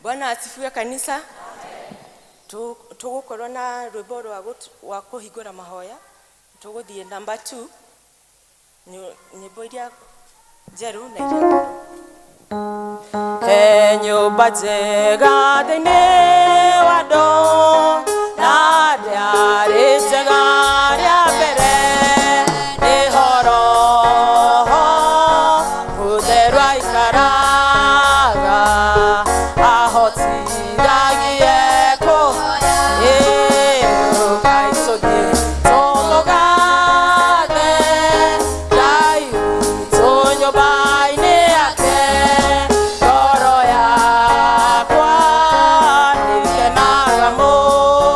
Bwana asifiwe kanisa. Tugukorwo na rwimbo rwa kuhingura mahoya. Tuguthie number 2. Nyimbo iria njeru na iria nyumba njega thĩinĩ wa andũ na rĩarĩ njega rĩa mbere nĩ horo ũtheru aikaraga ahotithagie kũhoya Ngai tũthiĩ tũmũgathe Ngai witũ nyũmba-inĩ yake ngoro yakwa nĩĩkenaga mũno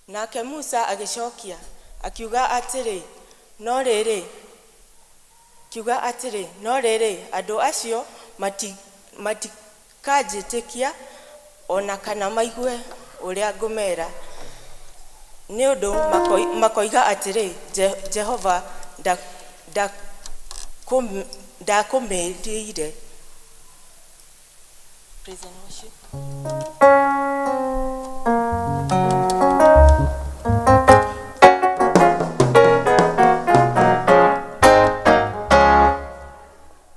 Nake Musa agicokia akiuga atĩrĩ, no rĩrĩ andũ acio matikanjĩtĩkia ona kana maigue ũrĩa ngũmera, nĩ ũndũ makoiga atĩrĩ, Jehova ndakũmĩrĩire. Praise and worship.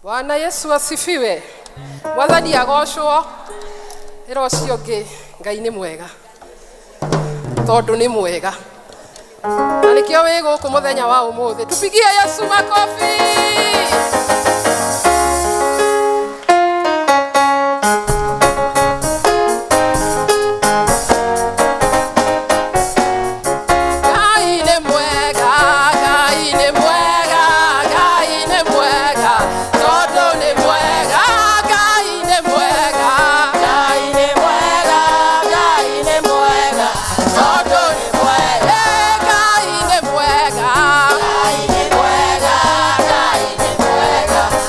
Bwana Yesu asifiwe. Mwathani agocwo. Ĩro ũcio ũngĩ Ngai nĩ mwega, tondũ nĩ mwega. Na nĩkĩo wĩ gũkũ mũthenya wa ũmũthĩ. Tupigie Yesu makofi. Mwega.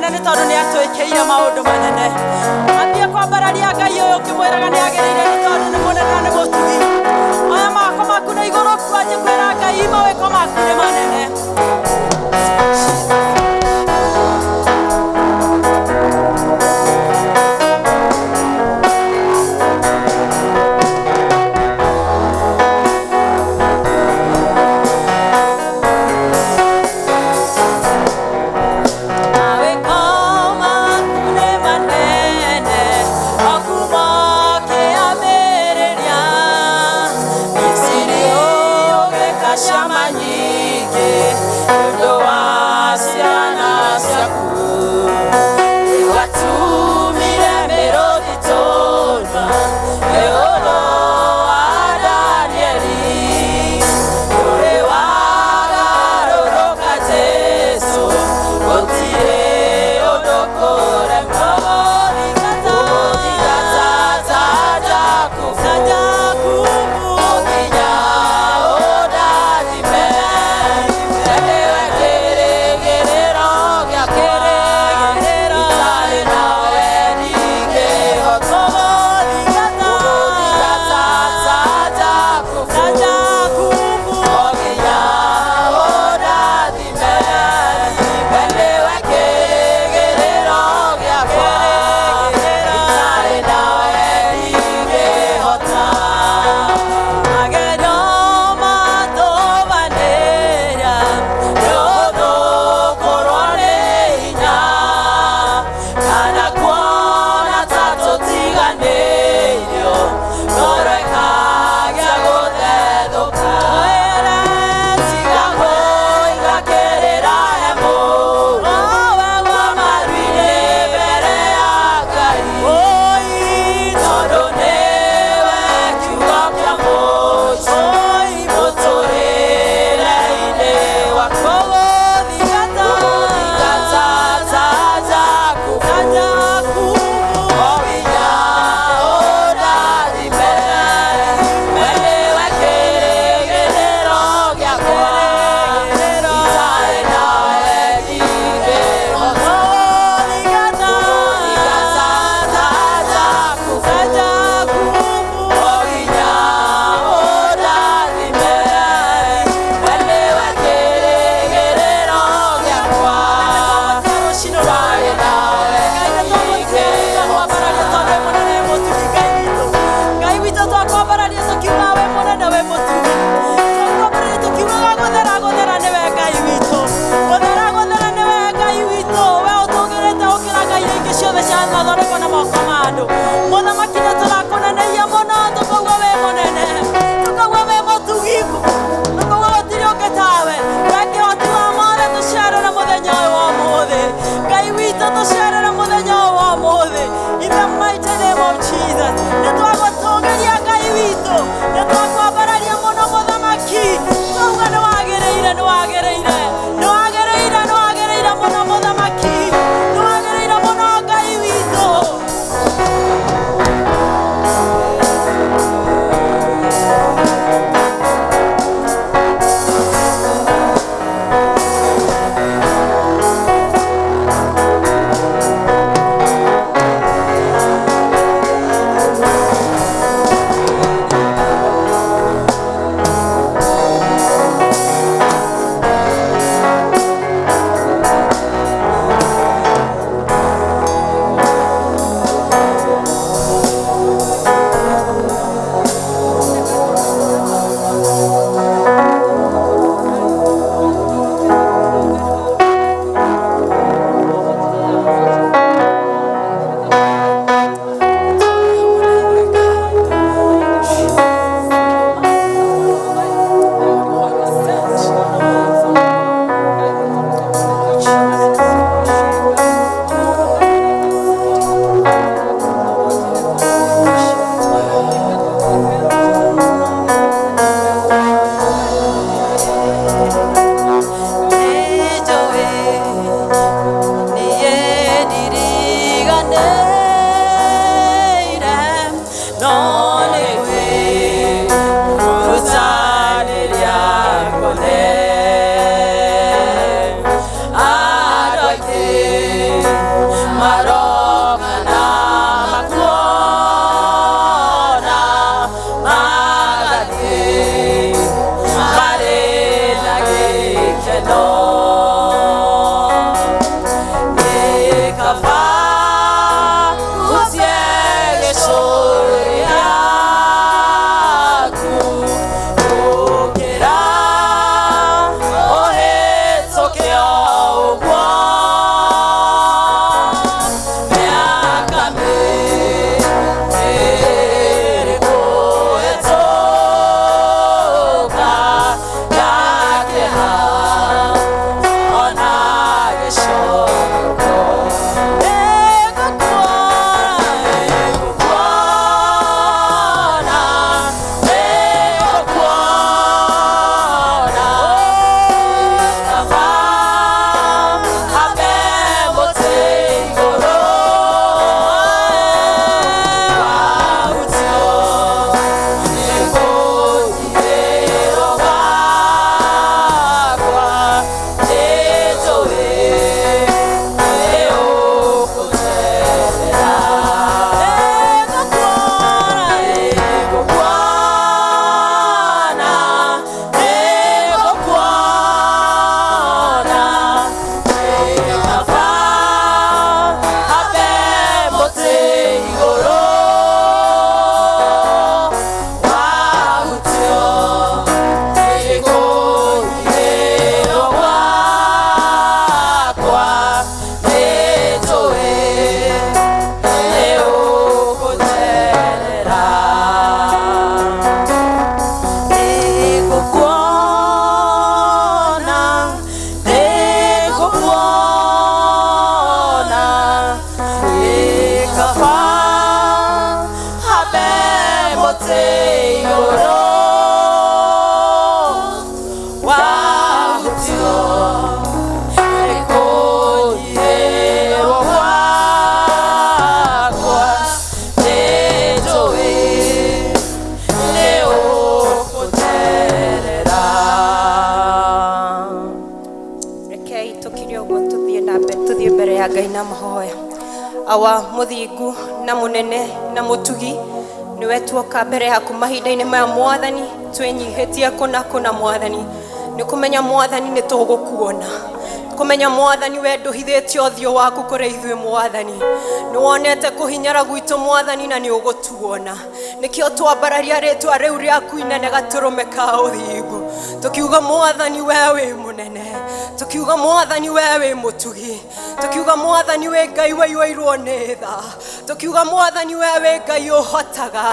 munene nĩ tondũ nĩ atwĩkĩire maũndũ manene. Athiĩ kwambararia Ngai ũyũ ũkĩmwĩraga nĩ agĩrĩire nĩ tondũ nĩ mũnene na nĩ mũtugi. Oya mako maku na igũrũ kwanjĩ kwĩra Ngai mawĩko maku nĩ manene. Adonai. wa muthingu na munene na mutugi niwe tuoka mbere yaku mahinda-inĩ maya Mwathani twinyihitie kuna Mwathani ni kumenya Mwathani ni tugukuona kumenya Mwathani we nduhithĩtie ũthiũ waku kũrĩ ithuĩ Mwathani ni wonete kũhinyara gwitũ Mwathani na ni ũgũtuona nikĩo twambararia rĩtwa rĩu rĩaku inene gatũrũme ka ũthingu tukiuga Mwathani we wĩ mũnene tukiuga Mwathani we wĩ mũtugi tukiuga Mwathani we Ngai waiyũirwo nĩ tha tukiuga Mwathani we wĩ Ngai ũhotaga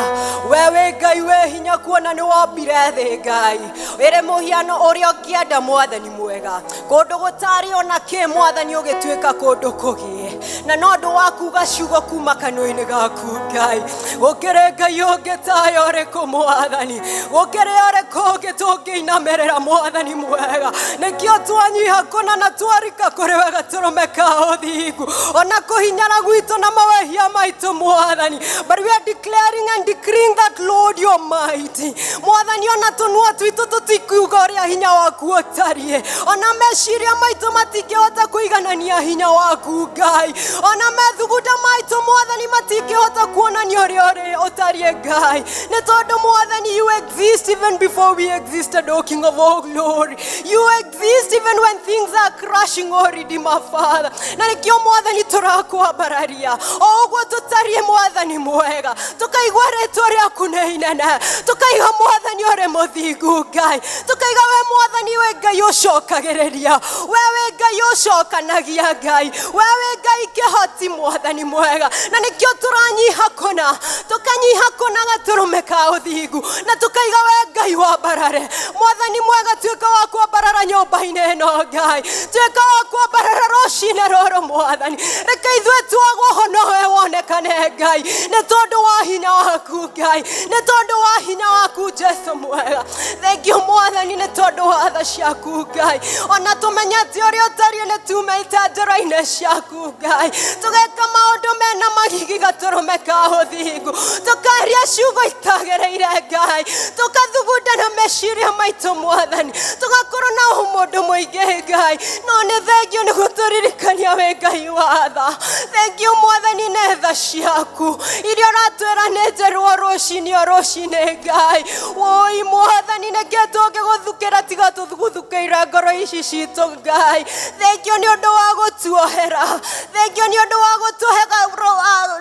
we wĩ Ngai wĩ hinya kuona nĩ wombire thĩ Ngai ĩrĩ mũhiano ũrĩa ũngĩenda Mwathani mwega kũndũ gũtarĩ ona kĩ Mwathani ũgĩtuĩka kũndũ kũgie na no ndũ waku gaciugo kuma kanua-inĩ gaku Ngai gũkĩrĩ Ngai ũngĩ tayo ũrĩkũ Mwathani gũkĩrĩ ũrĩkũ ũngĩ tũngĩinamĩrĩra Mwathani mwega nĩkĩo twanyiha kũna na twarika kũrĩ we gatũrũme ka ũthingu ona kũhinyara gwitũ na mawehia maitũ Mwathani but we are declaring and decreeing that Lord you are mighty Mwathani ona tũnua twitũ tũtikuuga ũrĩa hinya waku ũtariĩ ona meciria maitũ matingĩhota kũiganania hinya waku Ngai ona methuguda maitũ Mwathani matingĩhota kuonania ũrĩa ũtariĩ Ngai nĩ tondũ Mwathani you exist even before we existed O King of all glory you exist even when things are crashing O Redeemer Father na nikio Mwathani tũrakwambararia o ũguo tũtariĩ Mwathani mwega tũkaigua rĩtwa rĩaku nĩ inene tũkaiga Mwathani ũrĩ mũthingu Ngai tũkaiga we Mwathani wĩ Ngai ũcokagĩrĩria we wĩ Ngai ũcokanagia Ngai we wĩ Ngai kĩhoti Mwathani mwega na nikio tũranyiha kũna tũkanyiha kũna gatũrũme ka ũthingu na tũkaiga we Ngai wambarare Mwathani mwega tuĩka wa kwambarara nyũmba-inĩ ĩno Ngai tuĩka wa kwambarara rũcinĩ rũrũ Mwathani reke ithuĩ twagwo ho nowe wonekane Ngai nĩ tondũ wa hinya waku Ngai nĩ tondũ wa hinya waku Jesu mwega thank you Mwathani nĩ tondũ wa tha ciaku Ngai ona tũmenyete ũrĩa ũtariĩ nĩ tumĩte njĩra-inĩ ciaku Ngai tũgeka maũndũ mena magigi gatũrũme ka ũthingu tũkaria ciugo itagĩrĩire Ngai tũkathugunda na meciria maitũ Mwathani tũgakorwo na ũmũndũ mũingĩ Ngai no nĩ thengiũ nĩ gũtũririkania wĩ Ngai wa tha thank you Mwathani nĩ tha ciaku iria ũratwĩra nĩ njerwo rũcinĩ Ngai woi Mwathani nĩkĩ tũngĩgũthukĩra tiga tũgũthukĩire ngoro ici citũ Ngai thank you nĩ ũndũ wa gũtuohera thank you nĩ ũndũ wa gũtũhega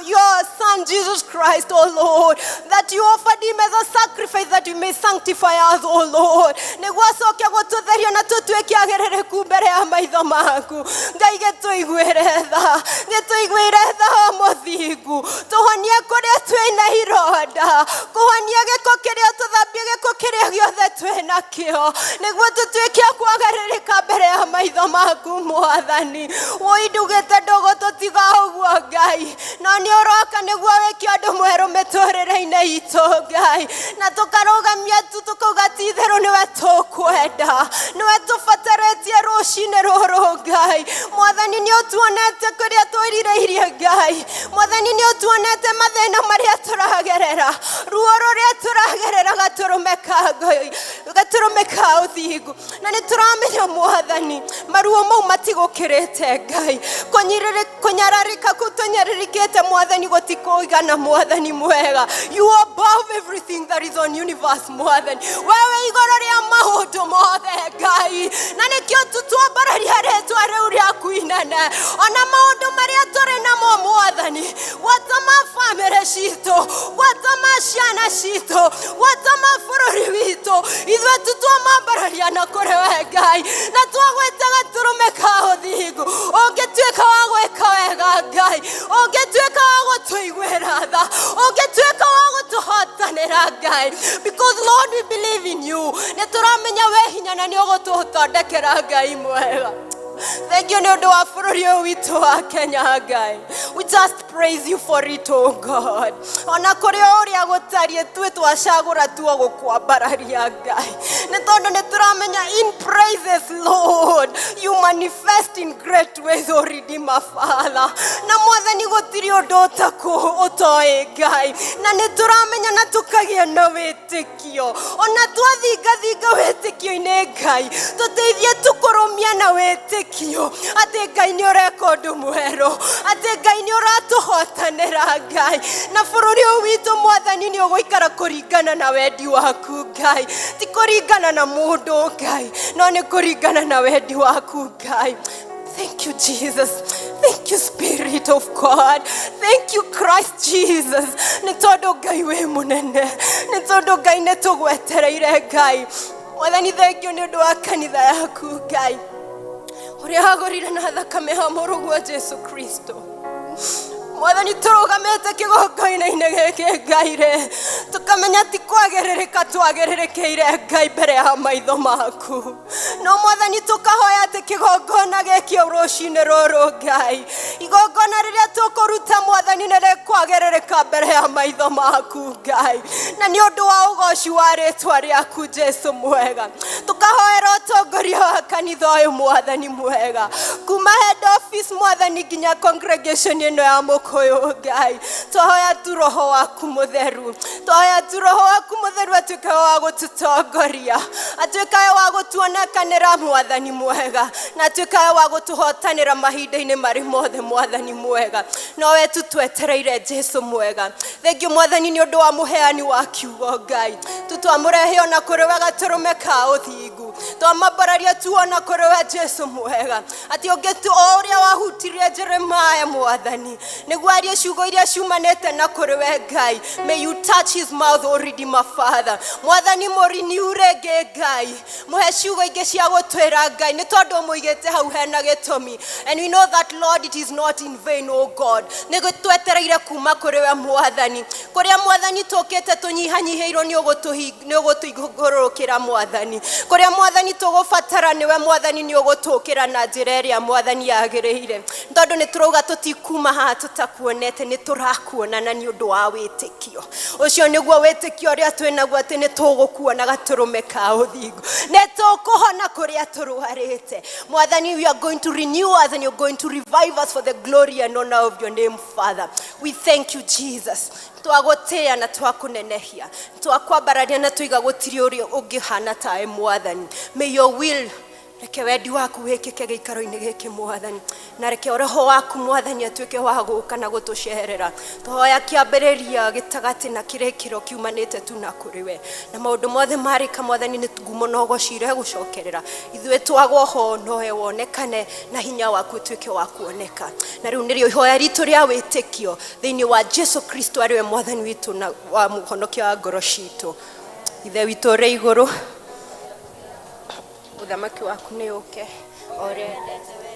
your son Jesus Christ O Lord that you offered him as a sacrifice that you may sanctify us O Lord nĩguo acoke gũtũtheria na tũtuĩke agĩrĩrĩku mbere ya maitho maku Ngai gĩtũiguĩre tha mũthingu tũhonie kũrĩa twĩna ironda kũhonia gĩko kĩrĩa tũthambie gĩko kĩrĩa gĩothe twĩnakĩo nĩguo tũtuĩke kwagarĩrĩka mbere ya maitho maku Mwathani woi ndugĩte ndogo tũtiga ũguo Ngai no nĩ ũroka nĩguo wĩke ũndũ mwerũ mĩtũrĩre-inĩ itũ Ngai na tũkarũgamia tũkauga ti itherũ nĩwe tũkwenda nĩwe tũbatarĩtie rũcinĩ rũrũ Ngai Mwathani nĩ ũtuonete kũrĩa twĩrirĩirie Ngai Mwathani nĩ ũtuonete mathĩna marĩa tũragerera ruo rũrĩa tũragerera gatũrũme ka ũthingu na nĩ tũramenya Mwathani maruo mau matigũkĩrĩte Ngai kũnyararĩka kũu tũnyararĩkĩte Mwathani gũtikũigana Mwathani mwega you are above everything that is on universe Mwathani wewe igũrũ rĩa maũndũ mothe Ngai na nĩkĩo tũtwambararia rĩtwa rĩu rĩaku inene ona maũndũ marĩa tũrĩ namo Mwathani gwatama bamĩrĩ citũ gwatama ciana citũ gwatama bũrũri witũ ithuĩ tũtwambararia na kũrĩ we Ngai na twagwĩte gatũrũme ka ũthingu ũngĩtuĩka wa gwĩka wega Ngai ũngĩtuĩka wa gũtũiguĩra tha ũngĩtuĩka wa gũtũhotanĩra Ngai because Lord we believe in you nĩ tũramenya we hinya na nĩ ũgũtũthondekera Ngai mwega thank you nĩ ũndũ wa bũrũri ũyũ witũ wa Kenya Ngai we just praise you for it oh God ona kũrĩ ũrĩa gũtariĩ tuĩ twacagũra tuo gũkwambararia Ngai nĩ tondũ nĩ tũramenya in praises Lord you manifest in great ways O Redeemer Father na Mwathani gũtirĩ ũndũ ũtoĩ Ngai na nĩ tũramenya na tũkagĩa na wĩtĩkio ona twathingathinga wĩtĩkio-inĩ Ngai tũteithie tũkũrũmia na wĩtĩkio wĩtĩkio atĩ Ngai nĩ ũreka ũndũ mwerũ, atĩ Ngai nĩ ũratũhotanĩra Ngai, na bũrũri ũyũ witũ Mwathani nĩ ũgũikara kũringana na wendi waku Ngai, ti kũringana na mũndũ Ngai, no nĩ kũringana na wendi waku Ngai. Thank you, Jesus. Thank you, Spirit of God. Thank you, Christ Jesus. Nĩ tondũ Ngai wĩ mũnene, nĩ tondũ Ngai nĩ tũgwetereire Ngai. Mwathani, thank you nĩ ũndũ wa kanitha yaku Ngai, ũrĩa wagũrire na thakame ya mũrũguo Jesu Kristo. Mwathani, tũrũgamĩte kĩgongona-inĩ gĩkĩ Ngai rĩ, tũkamenya ti kwagĩrĩrĩka twagĩrĩrĩkĩire Ngai mbere ya maitho maku, no Mwathani tũkahoya atĩ kĩgongona gĩkĩ rũcinĩ rũrũ Ngai, igongona rĩrĩa tũkũruta Mwathani nĩ rĩkwagĩrĩrĩka mbere ya maitho maku Ngai, na nĩ ũndũ wa ũgoci wa rĩtwa rĩaku Jesu mwega. Tũkahoera ũtongoria wa kanitha ũyũ Mwathani mwega, kuma head office Mwathani nginya congregation ĩno ya Mũkũyũ Ngai. Tũhoya tu Roho waku mũtheru, tũhoya tu Roho waku mũtheru atuĩke wa gũtũtongoria, atuĩke wa gũtuonekanĩra Mwathani mwega, na atuĩke wa gũtũhotanĩra mahinda-inĩ marĩ mothe Mwathani mwega. Nowe tu twetereire Jesu mwega. Thengiũ Mwathani nĩ ũndũ wa mũheani wa kiugo Ngai, twamũrehe ona kũrĩ we gatũrũme ka ũthingu, twamambararia tu ona kũrĩ we Jesu mwega, atĩ ũngĩtu o ũrĩa wahutirie Jeremiah Mwathani nĩguo arie ciugo iria ciumanĩte na kũrĩ we Ngai. May you touch his mouth, O Redeemer Father. Mwathani mũriniu rĩngĩ Ngai, mũhe ciugo ingĩ cia gũtwĩra Ngai, nĩ tondũ mũigĩte hau hena gĩtũmi, and we know that Lord it is not in vain, O God. Nĩguo twetereire kuma kũrĩ we Mwathani, kũrĩa Mwathani tũkĩte tũnyihanyihĩirwo nĩ ũgũtũigũrũkĩra Mwathani, kũrĩa Mwathani tũgũbatara nĩwe Mwathani nĩ ũgũtũkĩra na njĩra ĩrĩa Mwathani yagĩrĩire, tondũ nĩ tũrauga tũtikuma haha tũtakuonete, nĩ tũrakuona na nĩ ũndũ wa wĩtĩkio. Ũcio nĩguo wĩtĩkio ũrĩa twĩnaguo atĩ nĩ tũgũkuona gatũrũme ka ũthingu, nĩ tũkũhona kũrĩa tũrwarĩte Mwathani. You are going to renew us and you're going to revive us for the glory and honor of your name, Father. We thank you, Jesus. Twagũtĩa na twakũnenehia, twakwambararia na twiga gũtirĩ ũrĩa ũngĩhana tawe Mwathani. May your will, reke wendi waku wĩkĩke gĩikaro-inĩ gĩkĩ Mwathani, na reke Roho waku Mwathani atuĩke wa gũka na gũtũcerera. Tũhoya kĩambĩrĩria, gĩtagatĩ na kĩrĩkĩro kiumanĩte tu na kũrĩ we, na maũndũ mothe marĩka Mwathani nĩ ngumo na ũgocire gũcokerera ithuĩ twagwo ho, nowe wonekane na hinya waku ũtuĩke wa kuoneka. Na rĩu nĩrĩo ihoya ritũ rĩa wĩtĩkio thĩinĩ wa Jesu Kristo arĩ we Mwathani witũ na wa mũhonokia wa ngoro citũ. Ithe witũ ũrĩ igũrũ, ũthamaki waku nĩ ũke o ũrĩa wendete we.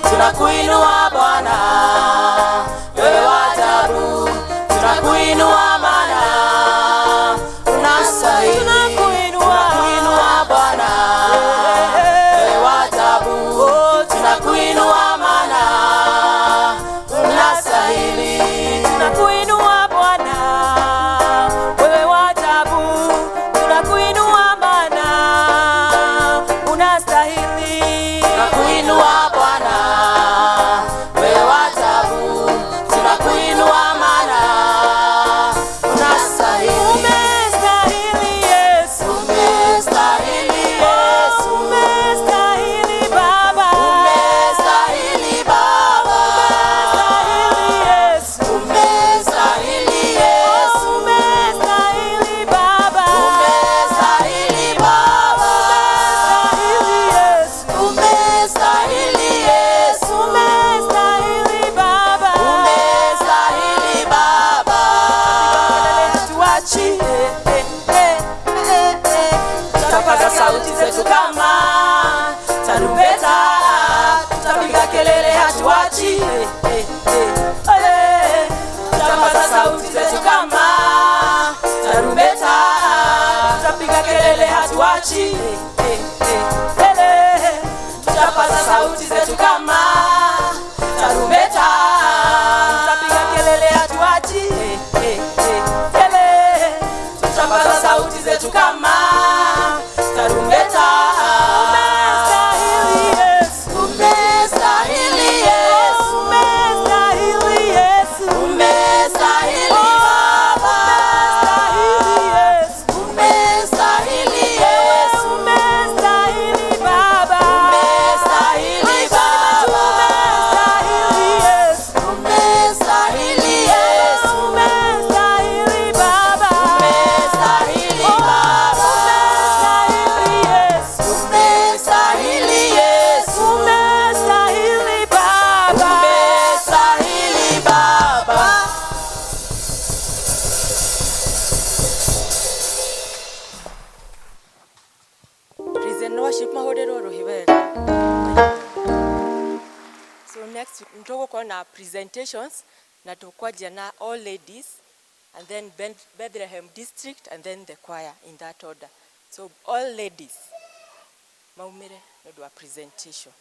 Tunakuinua Bwana, wewe wa ajabu. Tunakuinua Bwana, unastahili. Tunakuinua Bwana, wewe wa ajabu. Tunakuinua Bwana, unastahili. Tunakuinua Bwana, wewe wa ajabu. Tunakuinua Bwana, tutapaza sauti zetu kama tarumbeta, tutapiga kelele hatuachi. Tutapaza sauti zetu kama tarumbeta, tutapiga kelele hatuachi. Tutapaza sauti zetu kama tarumbeta, tutapiga kelele hatuachi. Tutapaza sauti zetu kama tarumbeta. Umestahili Yesu, umestahili Yesu, umestahili Baba, umestahili Yesu, umestahili Baba, umestahili Baba, umestahili Yesu, umestahili Yesu, umestahili Baba, umestahili Baba, umestahili Yesu, umestahili Yesu, umestahili Baba, umestahili Baba. Praise and worship mahorero rohibega. So next mtoko kwa na presentations na tukwaja na all ladies and then Bethlehem district and then the choir in that order. So all ladies maumire ndo presentation.